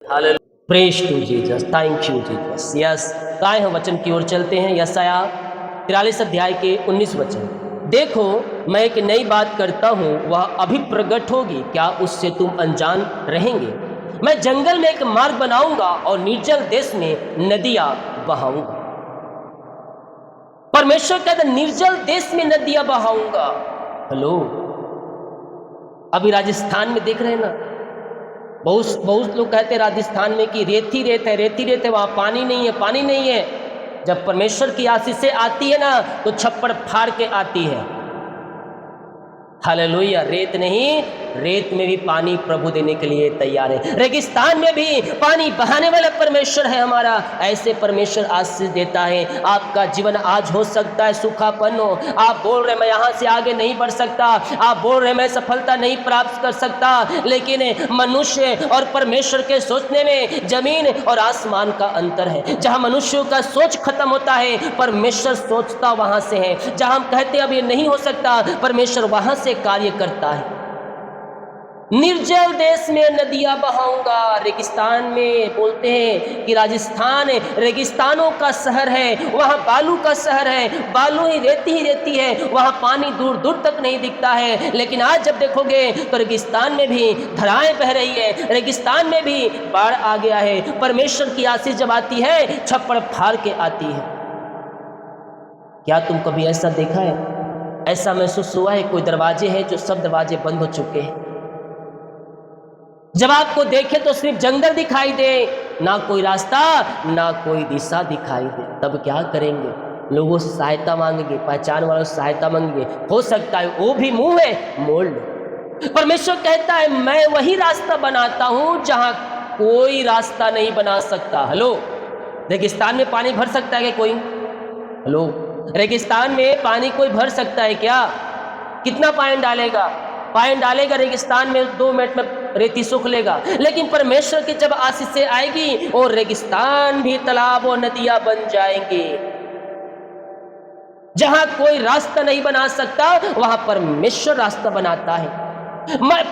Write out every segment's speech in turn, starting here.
Hallelujah, praise to Jesus, thank you Jesus. Yes, तो आए हम वचन की ओर चलते हैं। यशायाह 43 अध्याय के 19 वचन। देखो, मैं एक नई बात करता हूँ, वह अभी प्रकट होगी, क्या उससे तुम अनजान रहेंगे? मैं जंगल में एक मार्ग बनाऊंगा और निर्जल देश में नदियां बहाऊंगा। परमेश्वर कहता है निर्जल देश में नदियां बहाऊंगा। हेलो, अभी राजस्थान में देख रहे हैं ना, बहुत बहुत लोग कहते हैं राजस्थान में कि रेत ही रेत है, रेत ही रेत है, वहां पानी नहीं है, पानी नहीं है। जब परमेश्वर की आशीषें आती है ना, तो छप्पड़ फाड़ के आती है। हालेलुया, रेत नहीं, रेत में भी पानी प्रभु देने के लिए तैयार है। रेगिस्तान में भी पानी बहाने वाला परमेश्वर है हमारा। ऐसे परमेश्वर आशीष देता है। आपका जीवन आज हो सकता है सूखापन हो, आप बोल रहे मैं यहाँ से आगे नहीं बढ़ सकता, आप बोल रहे मैं सफलता नहीं प्राप्त कर सकता, लेकिन मनुष्य और परमेश्वर के सोचने में जमीन और आसमान का अंतर है। जहाँ मनुष्यों का सोच खत्म होता है, परमेश्वर सोचता वहां से है। जहाँ हम कहते हैं अब ये नहीं हो सकता, परमेश्वर वहां से कार्य करता है। निर्जल देश में नदियां बहाऊंगा। रेगिस्तान में बोलते हैं कि राजस्थान रेगिस्तानों का शहर है, वहां बालू का शहर है, बालू ही रहती है, वहां पानी दूर दूर तक नहीं दिखता है। लेकिन आज जब देखोगे तो रेगिस्तान में भी धाराएं बह रही है, रेगिस्तान में भी बाढ़ आ गया है। परमेश्वर की आशीष जब आती है, छप्पड़ फाड़ के आती है। क्या तुम कभी ऐसा देखा है, ऐसा महसूस हुआ है कोई दरवाजे हैं जो सब दरवाजे बंद हो चुके हैं? जब आपको देखे तो सिर्फ जंगल दिखाई दे, ना कोई रास्ता, ना कोई दिशा दिखाई दे, तब क्या करेंगे? लोगों से सहायता मांगेंगे, पहचान वालों से सहायता मांगेंगे, हो सकता है वो भी मुंह है मोड़ लो। परमेश्वर कहता है मैं वही रास्ता बनाता हूं जहां कोई रास्ता नहीं बना सकता। हेलो, रेगिस्तान में पानी भर सकता है क्या कोई? हेलो, रेगिस्तान में पानी कोई भर सकता है क्या? कितना पानी डालेगा? पानी डालेगा रेगिस्तान में, 2 मिनट में रेती सूख लेगा। लेकिन परमेश्वर की जब आशीषें आएगी, और रेगिस्तान भी तालाब और नदियां बन जाएंगी। जहां कोई रास्ता नहीं बना सकता, वहां परमेश्वर रास्ता बनाता है।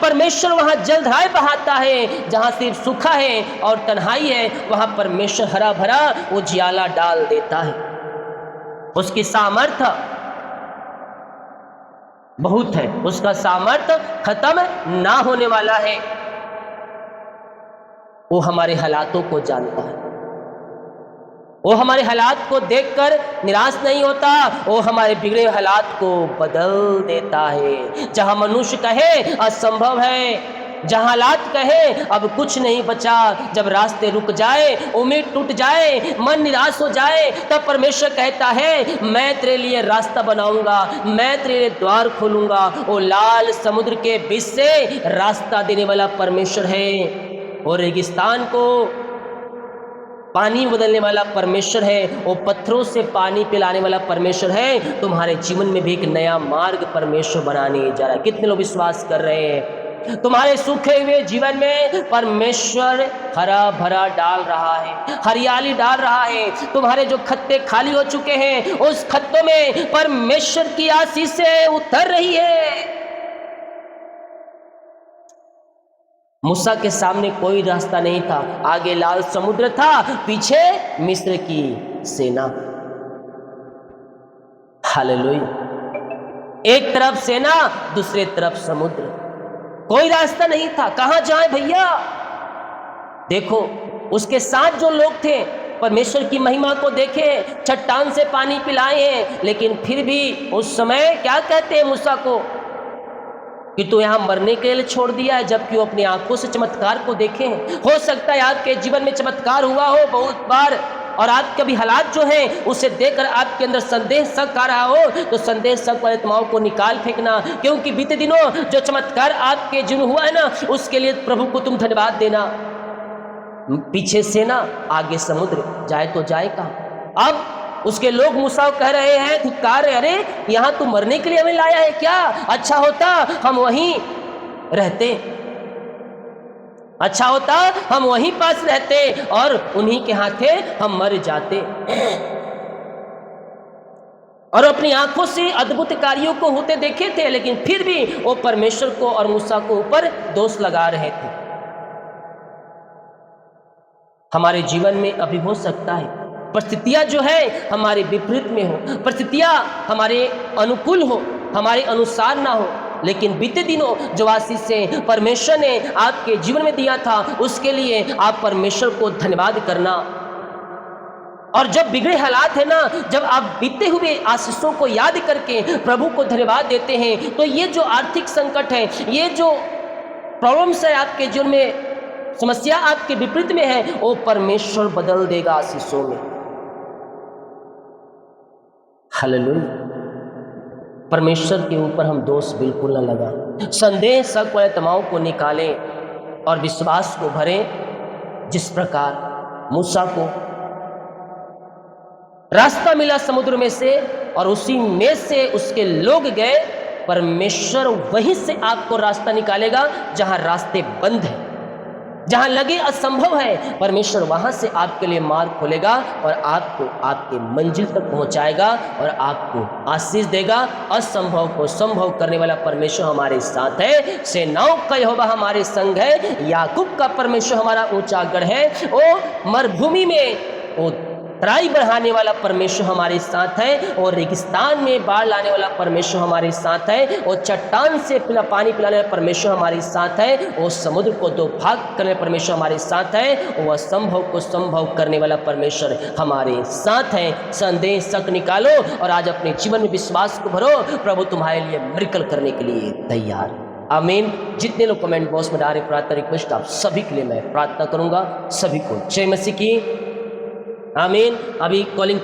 परमेश्वर वहां जलधाराएं बहाता है। जहां सिर्फ सूखा है और तन्हाई है, वहां परमेश्वर हरा भरा उजियाला डाल देता है। उसकी सामर्थ्य बहुत है, उसका सामर्थ्य खत्म ना होने वाला है। वो हमारे हालातों को जानता है, वो हमारे हालात को देखकर निराश नहीं होता, वो हमारे बिगड़े हालात को बदल देता है। जहां मनुष्य कहे असंभव है, जहां हालात कहे अब कुछ नहीं बचा, जब रास्ते रुक जाए, उम्मीद टूट जाए, मन निराश हो जाए, तब परमेश्वर कहता है मैं तेरे लिए रास्ता बनाऊंगा, मैं तेरे लिए द्वार खोलूंगा। वो लाल समुद्र के बीच से रास्ता देने वाला परमेश्वर है। और रेगिस्तान को पानी बदलने वाला परमेश्वर है, वो पत्थरों से पानी पिलाने वाला परमेश्वर है। तुम्हारे जीवन में भी एक नया मार्ग परमेश्वर बनाने जा रहा है। कितने लोग विश्वास कर रहे हैं? तुम्हारे सूखे हुए जीवन में परमेश्वर हरा भरा डाल रहा है, हरियाली डाल रहा है। तुम्हारे जो खत्ते खाली हो चुके हैं, उस खत्तों में परमेश्वर की आशीषें उतर रही है। मूसा के सामने कोई रास्ता नहीं था, आगे लाल समुद्र था, पीछे मिस्र की सेना। हालेलुया, एक तरफ सेना, दूसरे तरफ समुद्र, कोई रास्ता नहीं था। कहां जाए भैया? देखो, उसके साथ जो लोग थे परमेश्वर की महिमा को देखे, चट्टान से पानी पिलाए हैं, लेकिन फिर भी उस समय क्या कहते हैं मूसा को कि तू यहां मरने के लिए छोड़ दिया है, जबकि वो अपनी आंखों से चमत्कार को देखे हैं। हो सकता है आपके जीवन में चमत्कार हुआ हो बहुत बार, और आपके भी हालात जो हैं उसे देखकर आपके अंदर संदेह शक आ रहा हो, तो संदेह शक वाले आत्माओं को निकाल फेंकना, क्योंकि बीते दिनों जो चमत्कार आपके जीवन हुआ है ना, उसके लिए प्रभु को तुम धन्यवाद देना। पीछे सेना, आगे समुद्र, जाए तो जाए कहां? अब उसके लोग मूसा कह रहे हैं, धिक्कार है, अरे यहां तू मरने के लिए हमें लाया है क्या? अच्छा होता हम वहीं रहते, अच्छा होता हम वहीं पास रहते और उन्हीं के हाथे हम मर जाते। और अपनी आंखों से अद्भुत कार्यों को होते देखे थे, लेकिन फिर भी वो परमेश्वर को और मूसा को ऊपर दोष लगा रहे थे। हमारे जीवन में अभी हो सकता है परिस्थितियां जो है हमारे विपरीत में हो, परिस्थितियां हमारे अनुकूल हो, हमारे अनुसार ना हो, लेकिन बीते दिनों जो आशीष से परमेश्वर ने आपके जीवन में दिया था उसके लिए आप परमेश्वर को धन्यवाद करना। और जब बिगड़े हालात है ना, जब आप बीते हुए आशीषों को याद करके प्रभु को धन्यवाद देते हैं, तो ये जो आर्थिक संकट है, ये जो प्रॉब्लम्स है आपके जीवन में, समस्या आपके विपरीत में है, वो परमेश्वर बदल देगा आशीषों में। हालेलुया। परमेश्वर के ऊपर हम दोष बिल्कुल न लगा, संदेह शक व तमाम को निकालें और विश्वास को भरें। जिस प्रकार मूसा को रास्ता मिला समुद्र में से और उसी में से उसके लोग गए, परमेश्वर वहीं से आपको रास्ता निकालेगा जहां रास्ते बंद हैं, जहां लगे असंभव है, परमेश्वर वहां से आपके लिए मार्ग खोलेगा और आपको आपके मंजिल तक पहुंचाएगा और आपको आशीष देगा। असंभव को संभव करने वाला परमेश्वर हमारे साथ है। सेनाओं का यहोवा हमारे संग है। याकूब का परमेश्वर हमारा ऊंचा गढ़ है। वो मरुभूमि में वो तराई बढ़ाने वाला परमेश्वर हमारे साथ है, और रेगिस्तान में बाढ़ लाने वाला परमेश्वर हमारे साथ है, और चट्टान से पानी पिलाने वाला परमेश्वर हमारे साथ है, और समुद्र को दो भाग करने वाला परमेश्वर हमारे साथ है, और असंभव को संभव करने वाला परमेश्वर हमारे साथ है। संदेह शक निकालो और आज अपने जीवन में विश्वास को भरो। प्रभु तुम्हारे लिए मिरेकल करने के लिए तैयार। आमीन। जितने लोग कमेंट बॉक्स में डाले प्रार्थना रिक्वेस्ट, आप सभी के लिए मैं प्रार्थना करूंगा। सभी को जय मसीह की। आमीन। अभी कॉलिंग